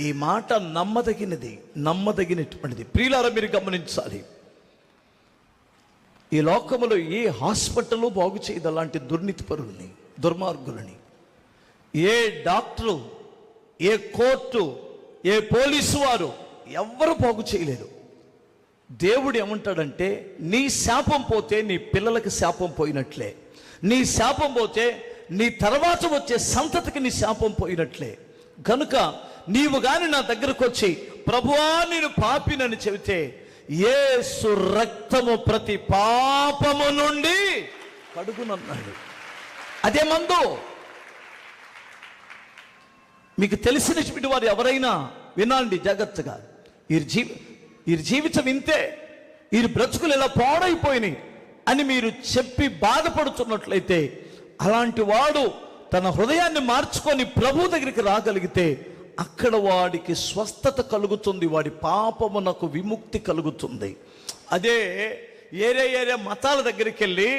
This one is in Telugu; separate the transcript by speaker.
Speaker 1: ఈ మాట నమ్మదగినటువంటిది. ప్రియులారా, మీరు గమనించాలి, ఈ లోకములో ఏ హాస్పిటల్ బాగు చేయదు అలాంటి దుర్నీతి పరులని, దుర్మార్గులని. ఏ డాక్టరు, ఏ కోర్టు, ఏ పోలీసు వారు ఎవ్వరు బాగు చేయలేరు. దేవుడు ఏమంటాడంటే, నీ శాపం పోతే నీ పిల్లలకి శాపం పోయినట్లే, నీ శాపం పోతే నీ తర్వాత వచ్చే సంతతికి నీ శాపం పోయినట్లే. కనుక నీవు గాని నా దగ్గరకు వచ్చి ప్రభువా నేను పాపినని చెబితే యేసు రక్తము ప్రతి పాపము నుండి కడుగునన్నాడు. అదే మందు. మీకు తెలిసినటువంటి వారు ఎవరైనా వినండి జాగ్రత్తగా. ఈ జీవితం ఇంతే, ఈ బ్రతుకులు ఎలా పాడైపోయినాయి అని మీరు చెప్పి బాధపడుతున్నట్లయితే, అలాంటి వాడు తన హృదయాన్ని మార్చుకొని ప్రభు దగ్గరికి రాగలిగితే అక్కడ వాడికి స్వస్థత కలుగుతుంది, వాడి పాపమునకు విముక్తి కలుగుతుంది. అదే ఏరే మతాల దగ్గరికి వెళ్ళి